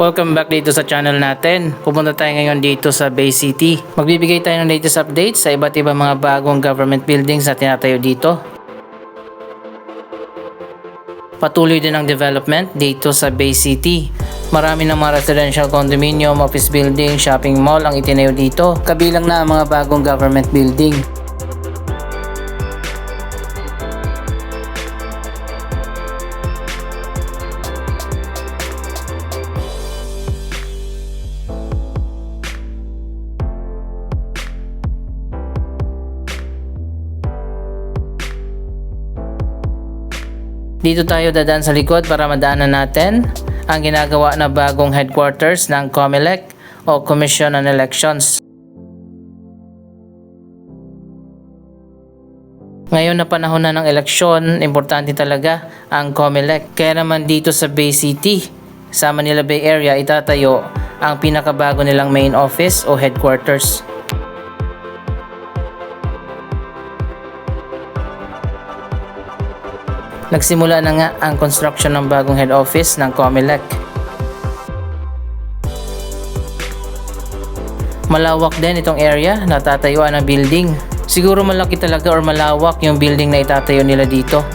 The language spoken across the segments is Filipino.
Welcome back dito sa channel natin. Pupunta tayo ngayon dito sa Bay City. Magbibigay tayo ng latest updates sa iba't ibang mga bagong government buildings na tinatayo dito. Patuloy din ang development dito sa Bay City. Marami ng mga residential condominium, office building, shopping mall ang itinayo dito. Kabilang na ang mga bagong government building. Dito tayo dadaan sa likod para madaanan natin ang ginagawa na bagong headquarters ng COMELEC o Commission on Elections. Ngayon na panahon na ng eleksyon, importante talaga ang COMELEC. Kaya naman dito sa Bay City, sa Manila Bay Area, itatayo ang pinakabago nilang main office o headquarters. Nagsimula na nga ang construction ng bagong head office ng COMELEC. Malawak din itong area na tatayuan ng building. Siguro malaki talaga or malawak yung building na itatayo nila dito.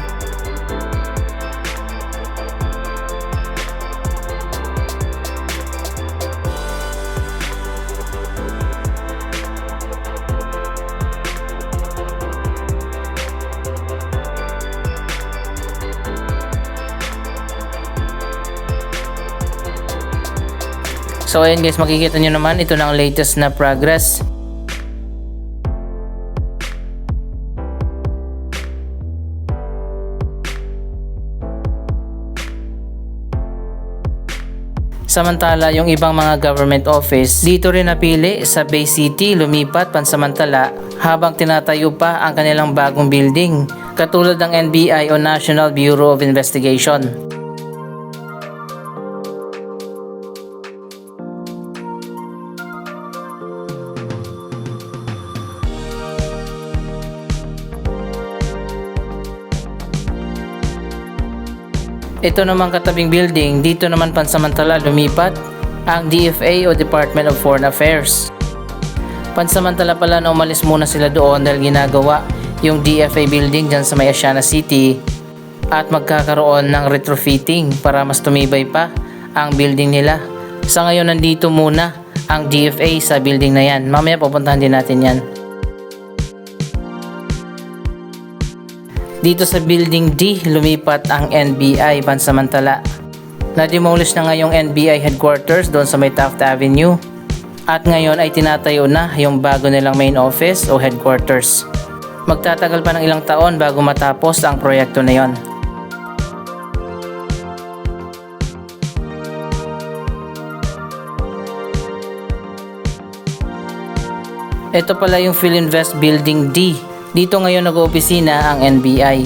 So ayan guys, makikita nyo naman ito na ang latest na progress. Samantala, yung ibang mga government office dito rin napili sa Bay City lumipat pansamantala habang tinatayo pa ang kanilang bagong building, katulad ng NBI o National Bureau of Investigation. Ito namang katabing building, dito naman pansamantala lumipat ang DFA o Department of Foreign Affairs. Pansamantala pala na umalis muna sila doon dahil ginagawa yung DFA building dyan sa may Asiana City at magkakaroon ng retrofitting para mas tumibay pa ang building nila. Sa ngayon nandito muna ang DFA sa building na yan. Mamaya pupuntahan din natin yan. Dito sa Building D, lumipat ang NBI pansamantala. Na-demolish na nga yung NBI headquarters doon sa may Taft Avenue. At ngayon ay tinatayo na yung bago nilang main office o headquarters. Magtatagal pa ng ilang taon bago matapos ang proyekto na yon. Ito pala yung Philinvest Building D. Dito ngayon nag-oopisina ang NBI.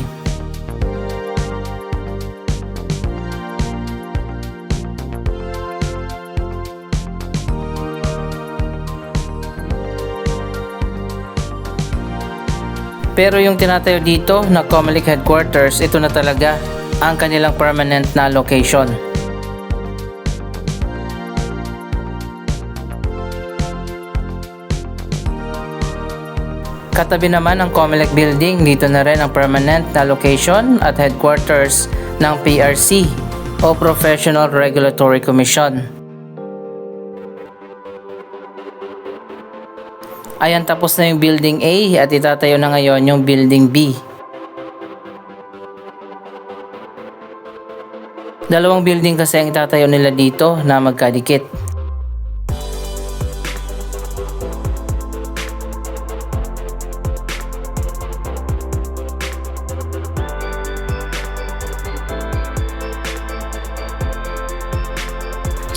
Pero yung tinatayo dito na COMELEC headquarters, ito na talaga ang kanilang permanent na location. Katabi naman ang COMELEC building, dito na rin ang permanent na location at headquarters ng PRC o Professional Regulatory Commission. Ayan, tapos na yung building A at itatayo na ngayon yung building B. Dalawang building kasi ang itatayo nila dito na magkadikit.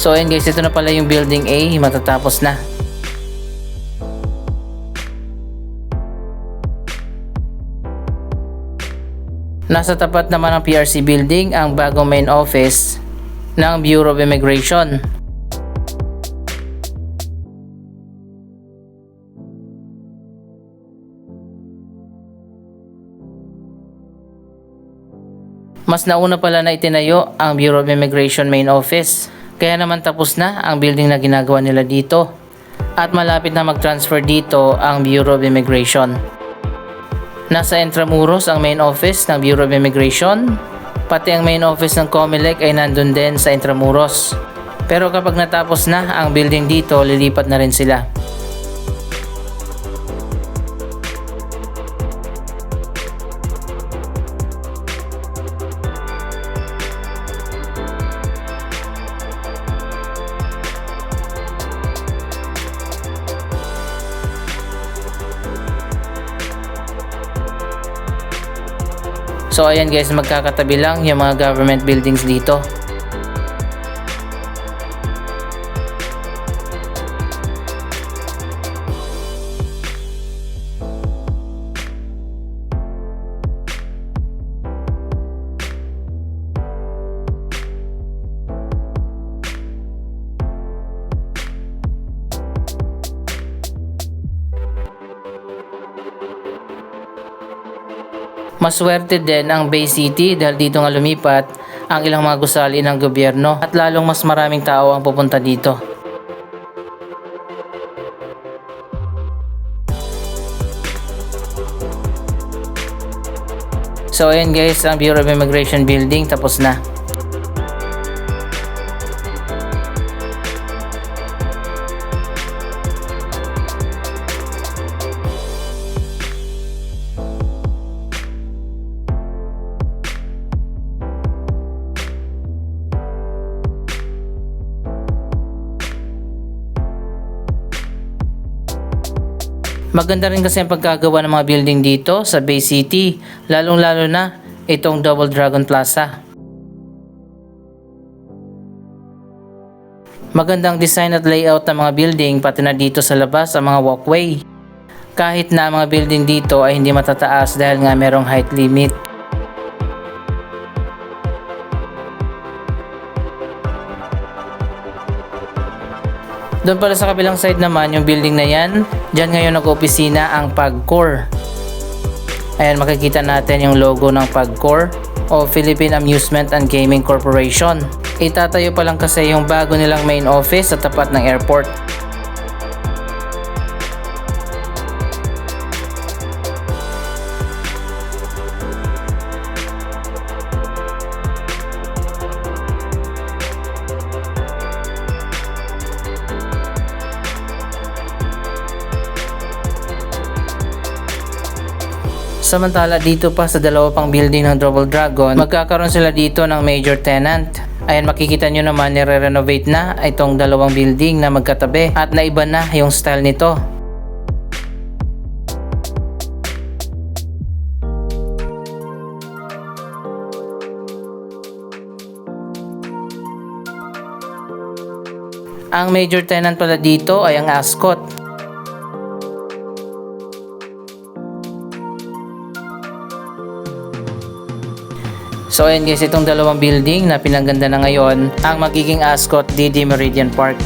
So ayan guys, ito na pala yung building A, matatapos na. Nasa tapat naman ng PRC building ang bagong main office ng Bureau of Immigration. Mas nauna pala na itinayo ang Bureau of Immigration main office. Kaya naman tapos na ang building na ginagawa nila dito. At malapit na mag-transfer dito ang Bureau of Immigration. Nasa Intramuros ang main office ng Bureau of Immigration. Pati ang main office ng COMELEC ay nandun din sa Intramuros. Pero kapag natapos na ang building dito, lilipat na rin sila. So ayan guys, magkakatabi lang yung mga government buildings dito. Maswerte din ang Bay City dahil dito nga lumipat ang ilang mga gusali ng gobyerno at lalong mas maraming tao ang pupunta dito. So ayan guys, ang Bureau of Immigration building tapos na. Maganda rin kasi ang pagkagawa ng mga building dito sa Bay City, lalong-lalo na itong Double Dragon Plaza. Magandang design at layout ng mga building pati na dito sa labas ang mga walkway. Kahit na ang mga building dito ay hindi matataas dahil nga merong height limit. Doon pala sa kabilang side naman yung building na yan, dyan ngayon nag-opisina ang PAGCOR. Ayan, makikita natin yung logo ng PAGCOR o Philippine Amusement and Gaming Corporation. Itatayo pa lang kasi yung bago nilang main office sa tapat ng airport. Samantala dito pa sa dalawa pang building ng Double Dragon, magkakaroon sila dito ng major tenant. Ayan, makikita nyo naman nire-renovate na itong dalawang building na magkatabi at naiba na yung style nito. Ang major tenant pala dito ay ang Ascot. So ayan guys, itong dalawang building na pinaganda na ngayon ang magiging Ascot DD Meridian Park.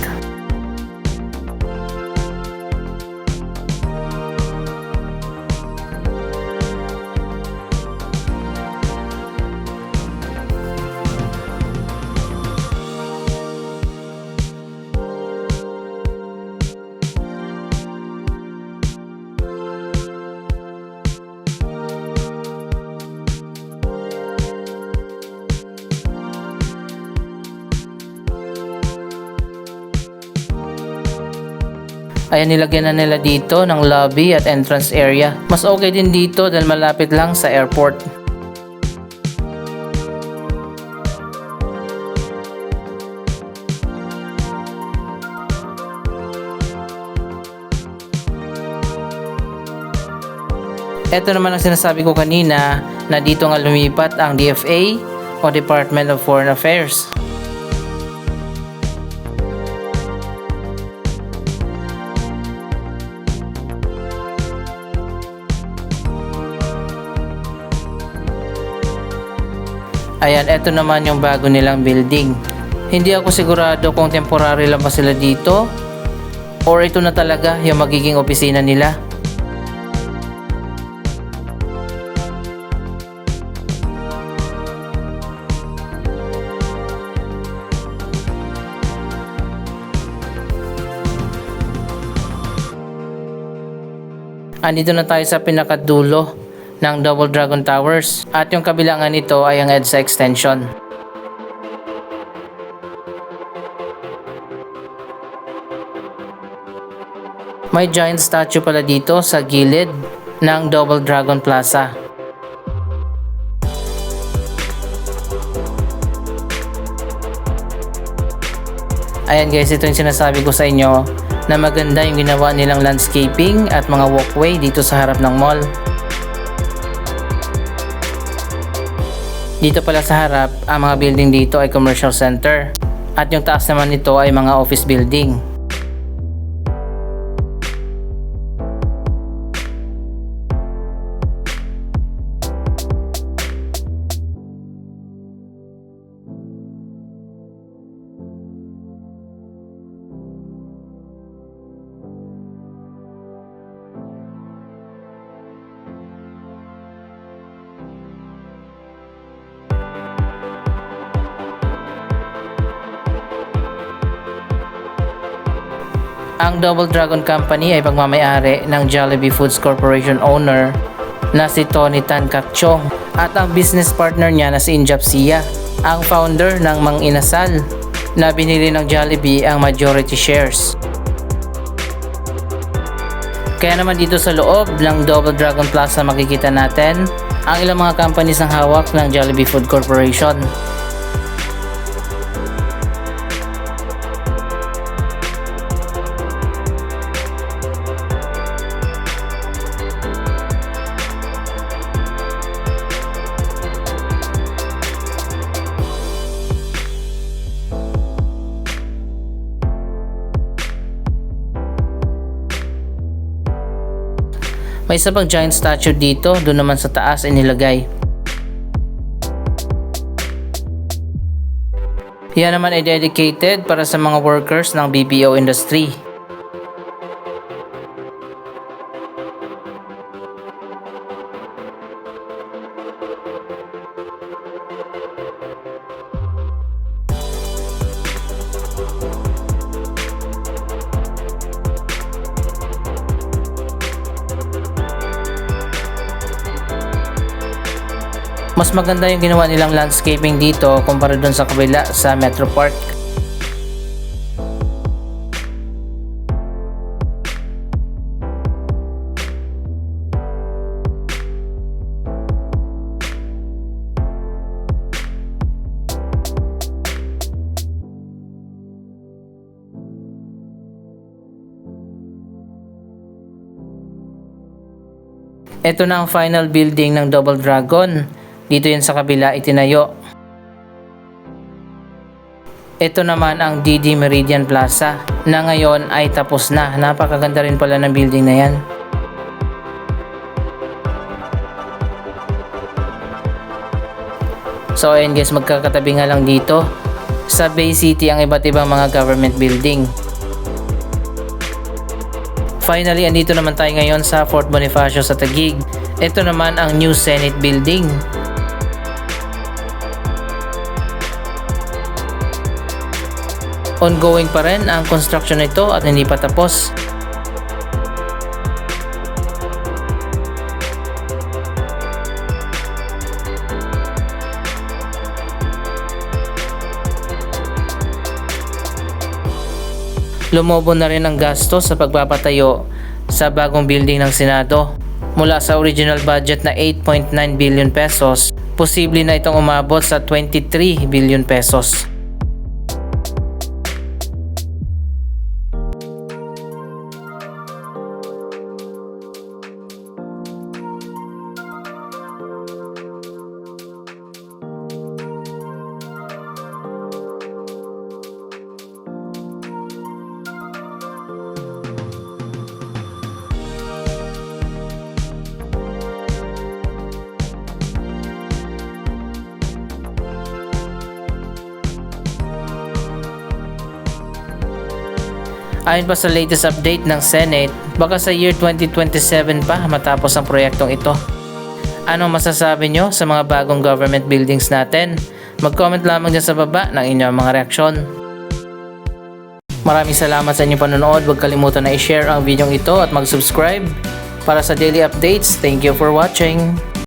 Ayan, nilagyan na nila dito ng lobby at entrance area. Mas okay din dito dahil malapit lang sa airport. Ito naman ang sinasabi ko kanina na dito nga lumipat ang DFA o Department of Foreign Affairs. Ayan, eto naman yung bago nilang building. Hindi ako sigurado kung temporary lang ba sila dito or ito na talaga yung magiging opisina nila. Andito na tayo sa pinakadulo ng Double Dragon Towers at yung kabilangan nito ay ang EDSA extension. May giant statue pala dito sa gilid ng Double Dragon Plaza. Ayan guys, ito yung sinasabi ko sa inyo na maganda yung ginawa nilang landscaping at mga walkway dito sa harap ng mall. Dito pala sa harap, ang mga building dito ay commercial center at yung taas naman nito ay mga office building. Ang Double Dragon Company ay pagmamayari ng Jollibee Foods Corporation owner na si Tony Tan Kak Chong at ang business partner niya na si Injap Sia, ang founder ng Mang Inasal na binili ng Jollibee ang majority shares. Kaya naman dito sa loob ng Double Dragon Plaza makikita natin ang ilang mga companies ng hawak ng Jollibee Food Corporation. May isa pang giant statue dito, doon naman sa taas ay nilagay. Yan naman ay dedicated para sa mga workers ng BPO industry. Mas maganda yung ginawa nilang landscaping dito kumpara dun sa kabila sa Metro Park. Ito na ang final building ng Double Dragon. Dito yan sa kabila itinayo. Ito naman ang DD Meridian Plaza na ngayon ay tapos na. Napakaganda rin pala ng building na yan. So ayun guys, magkakatabi nga lang dito. Sa Bay City ang iba't ibang mga government building. Finally, andito naman tayo ngayon sa Fort Bonifacio sa Taguig. Ito naman ang new Senate building. Ongoing pa rin ang construction nito at hindi pa tapos. Lumobo na rin ang gasto sa pagpapatayo sa bagong building ng Senado. Mula sa original budget na 8.9 billion pesos, posible na itong umabot sa 23 billion pesos. Ayon pa sa latest update ng Senate, baka sa year 2027 pa matapos ang proyektong ito. Anong masasabi nyo sa mga bagong government buildings natin? Mag-comment lamang dyan sa baba ng inyong mga reaksyon. Maraming salamat sa inyong panonood. Huwag kalimutan na i-share ang video ito at mag-subscribe Para sa daily updates, thank you for watching.